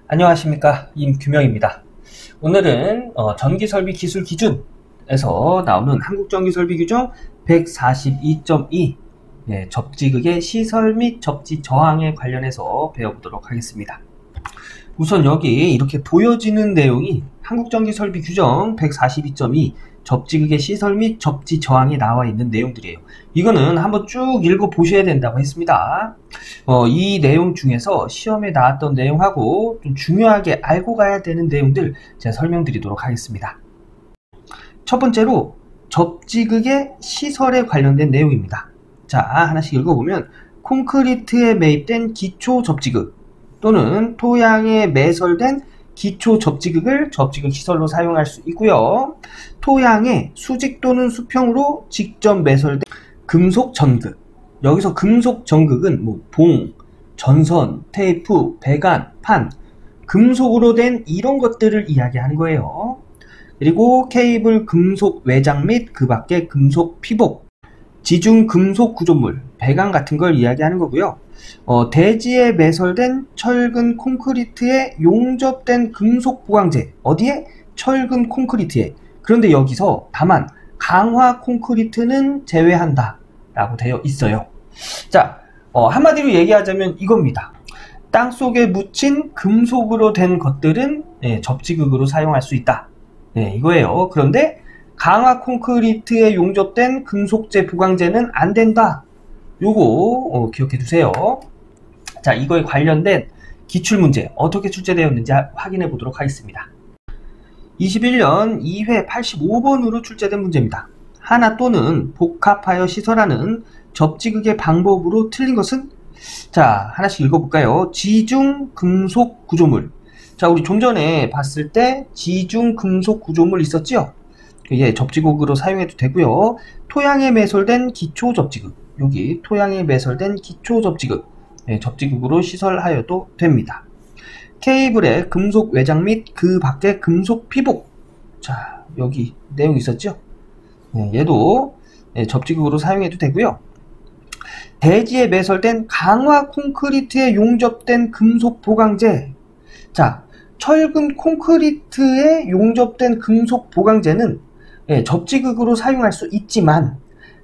안녕하십니까, 임규명입니다. 오늘은 전기설비기술기준에서 나오는 한국전기설비규정 142.2 접지극의 시설 및 접지 저항에 관련해서 배워보도록 하겠습니다. 우선 여기 이렇게 보여지는 내용이 한국전기설비규정 142.2 접지극의 시설 및 접지 저항에 나와 있는 내용들이에요. 이거는 한번 쭉 읽어 보셔야 된다고 했습니다. 이 내용 중에서 시험에 나왔던 내용하고 좀 중요하게 알고 가야 되는 내용들 제가 설명드리도록 하겠습니다. 첫 번째로 접지극의 시설에 관련된 내용입니다. 자, 하나씩 읽어보면 콘크리트에 매입된 기초 접지극 또는 토양에 매설된 기초 접지극을 접지극 시설로 사용할 수 있고요. 토양에 수직 또는 수평으로 직접 매설된 금속 전극. 여기서 금속 전극은 봉, 전선, 테이프, 배관, 판, 금속으로 된 이런 것들을 이야기하는 거예요. 그리고 케이블 금속 외장 및 그 밖의 금속 피복, 지중 금속 구조물, 배관 같은 걸 이야기하는 거고요. 대지에 매설된 철근 콘크리트에 용접된 금속 보강재. 어디에? 철근 콘크리트에. 그런데 여기서 다만 강화 콘크리트는 제외한다 라고 되어 있어요. 자, 한마디로 얘기하자면 이겁니다. 땅속에 묻힌 금속으로 된 것들은 접지극으로 사용할 수 있다. 이거예요. 그런데 강화 콘크리트에 용접된 금속재 보강재는 안 된다. 요거 기억해 두세요. 자, 이거에 관련된 기출문제 어떻게 출제되었는지 확인해 보도록 하겠습니다. 21년 2회 85번으로 출제된 문제입니다. 하나 또는 복합하여 시설하는 접지극의 방법으로 틀린 것은? 자, 하나씩 읽어볼까요? 지중 금속 구조물. 자, 우리 좀 전에 봤을 때 지중 금속 구조물 있었죠? 접지극으로 사용해도 되고요. 토양에 매설된 기초 접지극. 여기 토양에 매설된 기초 접지극. 접지극으로 시설하여도 됩니다. 케이블의 금속 외장 및 그 밖의 금속 피복. 자, 여기 내용 있었죠? 얘도 접지극으로 사용해도 되고요. 대지에 매설된 강화 콘크리트에 용접된 금속 보강재. 자, 철근 콘크리트에 용접된 금속 보강재는 접지극으로 사용할 수 있지만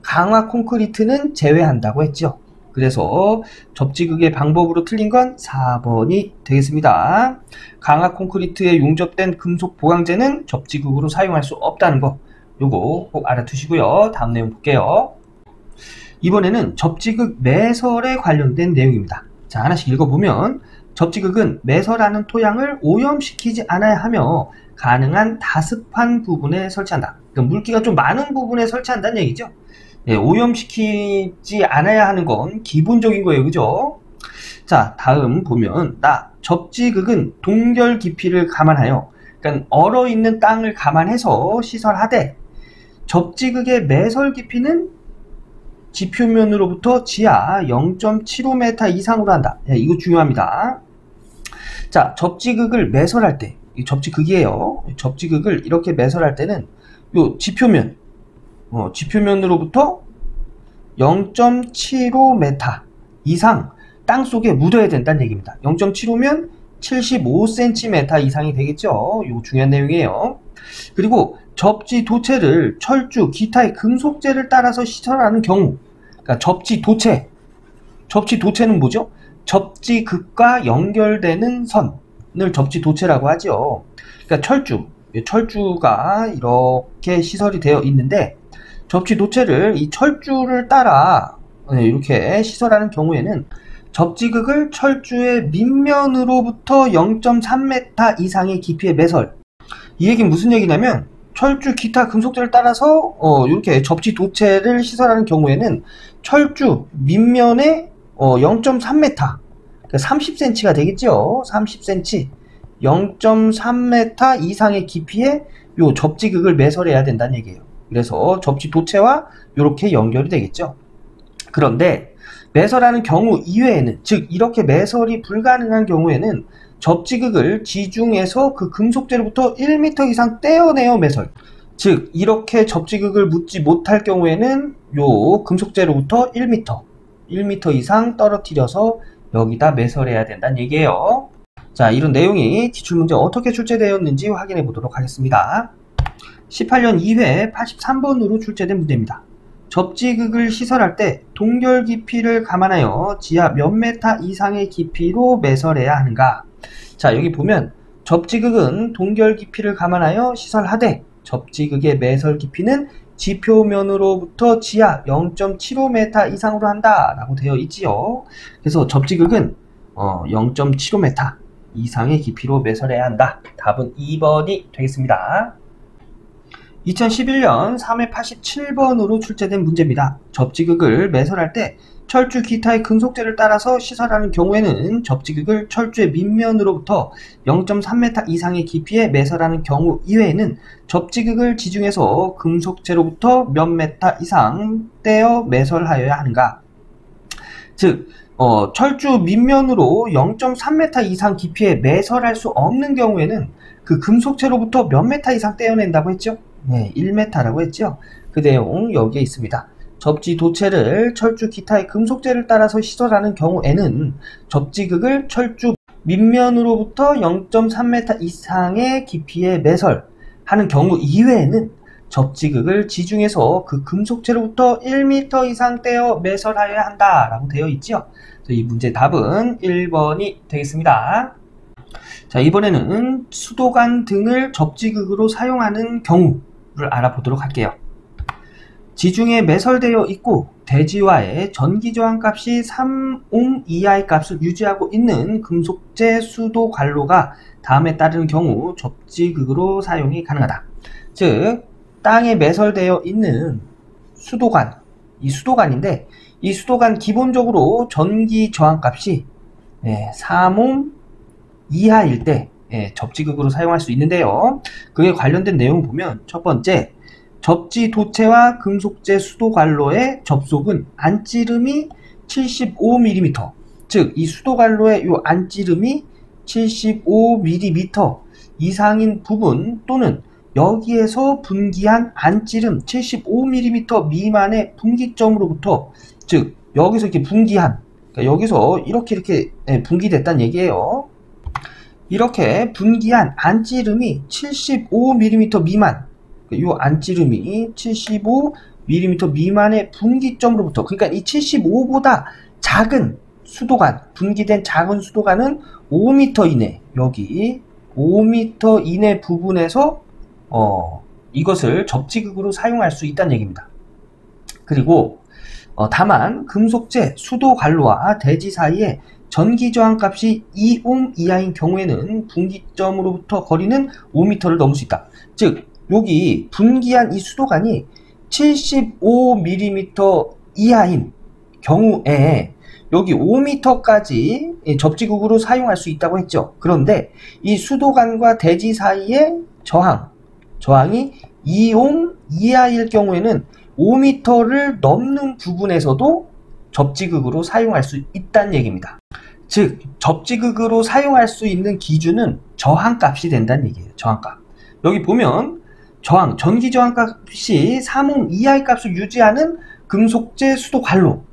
강화 콘크리트는 제외한다고 했죠. 그래서 접지극의 방법으로 틀린 건 4번이 되겠습니다. 강화 콘크리트에 용접된 금속 보강재는 접지극으로 사용할 수 없다는 거, 요거 꼭 알아두시고요. 다음 내용 볼게요. 이번에는 접지극 매설에 관련된 내용입니다. 자, 하나씩 읽어보면 접지극은 매설하는 토양을 오염시키지 않아야 하며 가능한 다습한 부분에 설치한다. 그러니까 물기가 좀 많은 부분에 설치한다는 얘기죠. 오염시키지 않아야 하는 건 기본적인 거예요. 그죠? 자, 다음 보면 접지극은 동결 깊이를 감안하여, 그러니까 얼어있는 땅을 감안해서 시설하되 접지극의 매설 깊이는 지표면으로부터 지하 0.75m 이상으로 한다. 이거 중요합니다. 자, 접지극을 매설할 때, 이 접지극이에요. 접지극을 이렇게 매설할 때는 요 지표면, 지표면으로부터 0.75m 이상 땅속에 묻어야 된다는 얘기입니다. 0.75면 75cm 이상이 되겠죠. 이거 중요한 내용이에요. 그리고 접지 도체를 철주, 기타의 금속재를 따라서 시설하는 경우, 그러니까 접지 도체는 뭐죠? 접지극과 연결되는 선을 접지 도체라고 하죠. 그러니까 철주가 이렇게 시설이 되어 있는데 접지 도체를 이 철주를 따라 이렇게 시설하는 경우에는 접지극을 철주의 밑면으로부터 0.3m 이상의 깊이의 매설. 이 얘기는 무슨 얘기냐면 철주, 기타 금속재를 따라서 이렇게 접지 도체를 시설하는 경우에는 철주 밑면에 0.3m, 그러니까 30cm가 되겠죠. 30cm, 0.3m 이상의 깊이의 요 접지극을 매설해야 된다는 얘기예요. 그래서 접지 도체와 이렇게 연결이 되겠죠. 그런데 매설하는 경우 이외에는, 즉 이렇게 매설이 불가능한 경우에는 접지극을 지중에서 그 금속재로부터 1m 이상 떼어내어 매설. 즉 이렇게 접지극을 묻지 못할 경우에는 요 금속재로부터 1m 이상 떨어뜨려서 여기다 매설해야 된다는 얘기예요. 자, 이런 내용이 기출문제 어떻게 출제되었는지 확인해 보도록 하겠습니다. 18년 2회 83번으로 출제된 문제입니다. 접지극을 시설할 때 동결 깊이를 감안하여 지하 몇 메타 이상의 깊이로 매설해야 하는가? 자, 여기 보면 접지극은 동결 깊이를 감안하여 시설하되 접지극의 매설 깊이는 지표면으로부터 지하 0.75m 이상으로 한다 라고 되어 있지요. 그래서 접지극은 0.75m 이상의 깊이로 매설해야 한다. 답은 2번이 되겠습니다. 2011년 3회 87번으로 출제된 문제입니다. 접지극을 매설할 때 철주 기타의 금속재를 따라서 시설하는 경우에는 접지극을 철주의 밑면으로부터 0.3m 이상의 깊이에 매설하는 경우 이외에는 접지극을 지중해서 금속재로부터 몇 메타 이상 떼어 매설하여야 하는가? 즉, 철주 밑면으로 0.3m 이상 깊이에 매설할 수 없는 경우에는 그 금속재로부터 몇 메타 이상 떼어낸다고 했죠? 네, 1m라고 했죠? 그 내용 여기에 있습니다. 접지 도체를 철주 기타의 금속재를 따라서 시설하는 경우에는 접지극을 철주 밑면으로부터 0.3m 이상의 깊이에 매설하는 경우 이외에는 접지극을 지중해서 그 금속재로부터 1m 이상 떼어 매설하여야 한다라고 되어 있죠. 이 문제 답은 1번이 되겠습니다. 자, 이번에는 수도관 등을 접지극으로 사용하는 경우를 알아보도록 할게요. 지중해 매설되어 있고 대지와의 전기저항값이 3옴 이하의 값을 유지하고 있는 금속재 수도 관로가 다음에 따르는 경우 접지극으로 사용이 가능하다. 즉, 땅에 매설되어 있는 수도관, 이 수도관인데 이 수도관 기본적으로 전기저항값이 3옴 이하일 때 접지극으로 사용할 수 있는데요. 그에 관련된 내용 보면 첫 번째, 접지 도체와 금속재 수도관로의 접속은 안찌름이 75mm, 즉 이 수도관로의 이 안찌름이 75mm 이상인 부분 또는 여기에서 분기한 안찌름 75mm 미만의 분기점으로부터, 즉 여기서 이렇게 분기한, 그러니까 여기서 이렇게 분기됐다는 얘기예요. 이렇게 분기한 안찌름이 75mm 미만, 이 안찌름이 75mm 미만의 분기점으로부터, 그러니까 이 75보다 작은 수도관, 분기된 작은 수도관은 5m 이내, 여기 5m 이내 부분에서 이것을 접지극으로 사용할 수 있다는 얘기입니다. 그리고 다만 금속재 수도관로와 대지 사이에 전기저항값이 2옴 이하인 경우에는 분기점으로부터 거리는 5m를 넘을 수 있다. 즉 여기 분기한 이 수도관이 75mm 이하인 경우에 여기 5m까지 접지극으로 사용할 수 있다고 했죠. 그런데 이 수도관과 대지 사이의 저항이 2옴 이하일 경우에는 5m를 넘는 부분에서도 접지극으로 사용할 수 있다는 얘기입니다. 즉 접지극으로 사용할 수 있는 기준은 저항값이 된다는 얘기예요. 저항값. 여기 보면 전기저항값이 3옴 이하의 값을 유지하는 금속재 수도관로,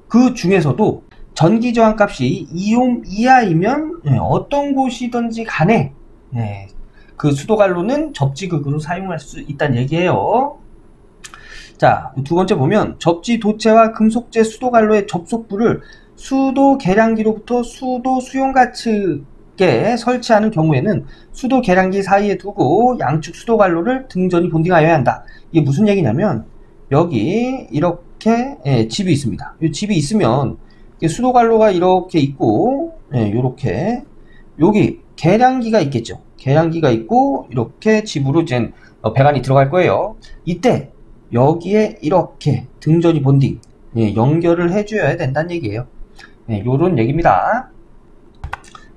그 중에서도 전기저항값이 2옴 이하이면 어떤 곳이든지 간에 그 수도관로는 접지극으로 사용할 수 있다는 얘기예요. 자, 두 번째 보면 접지 도체와 금속재 수도관로의 접속부를 수도 계량기로부터 수도 수용가 측에 설치하는 경우에는 수도 계량기 사이에 두고 양측 수도관로를 등전이 본딩하여야 한다. 이게 무슨 얘기냐면 여기 이렇게 집이 있습니다. 이 집이 있으면 수도관로가 이렇게 있고 요렇게 여기 계량기가 있겠죠. 계량기가 있고 이렇게 집으로 이제 배관이 들어갈 거예요. 이때 여기에 이렇게 등전이 본딩 연결을 해줘야 된다는 얘기예요. 요런 얘기입니다.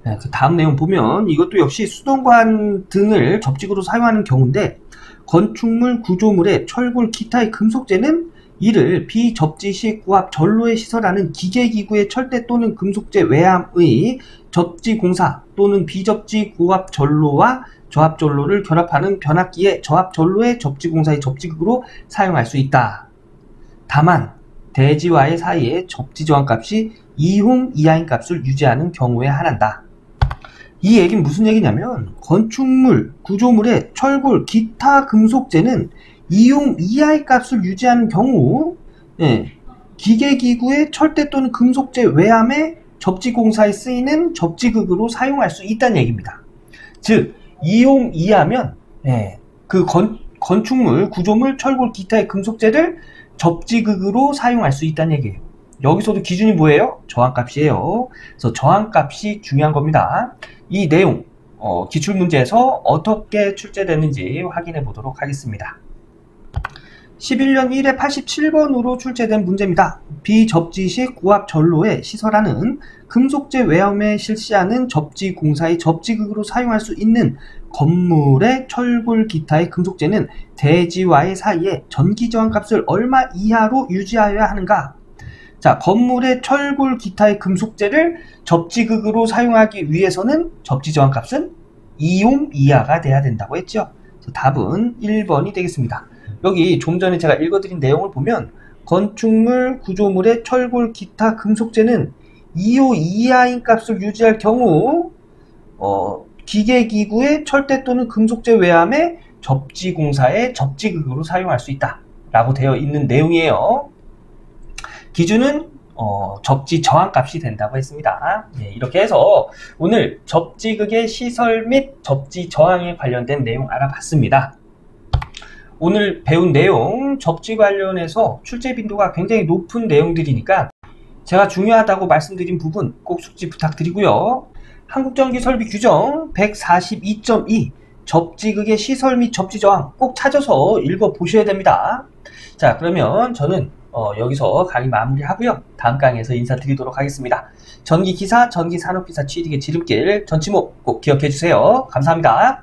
그 다음 내용 보면 이것도 역시 수도관 등을 접지극으로 사용하는 경우인데 건축물 구조물의 철골 기타의 금속재는 이를 비접지식 고압 전로에 시설하는 기계기구의 철대 또는 금속재 외암의 접지공사 또는 비접지 고압 전로와 저압 전로를 결합하는 변압기의 저압 전로의 접지공사의 접지극으로 사용할 수 있다. 다만 대지와의 사이에 접지저항값이 2옴 이하인 값을 유지하는 경우에 한한다. 이 얘기는 무슨 얘기냐면 건축물, 구조물의 철골, 기타 금속재는 이용 이하의 값을 유지하는 경우 기계기구의 철대 또는 금속재 외함의 접지공사에 쓰이는 접지극으로 사용할 수 있다는 얘기입니다. 즉 이용 이하면 그 건축물, 구조물, 철골, 기타의 금속재를 접지극으로 사용할 수 있다는 얘기예요. 여기서도 기준이 뭐예요? 저항값이에요. 그래서 저항값이 중요한 겁니다. 이 내용 기출문제에서 어떻게 출제됐는지 확인해 보도록 하겠습니다. 11년 1회 87번으로 출제된 문제입니다. 비접지식 고압 전로에 시설하는 금속재 외함에 실시하는 접지 공사의 접지극으로 사용할 수 있는 건물의 철골 기타의 금속재는 대지와의 사이에 전기 저항값을 얼마 이하로 유지하여야 하는가? 자, 건물의 철골 기타의 금속재를 접지극으로 사용하기 위해서는 접지 저항값은 2옴 이하가 돼야 된다고 했죠. 그래서 답은 1번이 되겠습니다. 여기 좀 전에 제가 읽어드린 내용을 보면 건축물, 구조물의 철골, 기타, 금속재는 2호 이하인 값을 유지할 경우 기계기구의 철대 또는 금속재 외함의 접지공사의 접지극으로 사용할 수 있다 라고 되어 있는 내용이에요. 기준은 접지 저항값이 된다고 했습니다. 이렇게 해서 오늘 접지극의 시설 및 접지 저항에 관련된 내용 알아봤습니다. 오늘 배운 내용 접지 관련해서 출제 빈도가 굉장히 높은 내용들이니까 제가 중요하다고 말씀드린 부분 꼭 숙지 부탁드리고요. 한국전기설비 규정 142.2 접지극의 시설 및 접지 저항 꼭 찾아서 읽어보셔야 됩니다. 자, 그러면 저는 여기서 강의 마무리하고요. 다음 강의에서 인사드리도록 하겠습니다. 전기기사, 전기산업기사 취득의 지름길 전치목 꼭 기억해주세요. 감사합니다.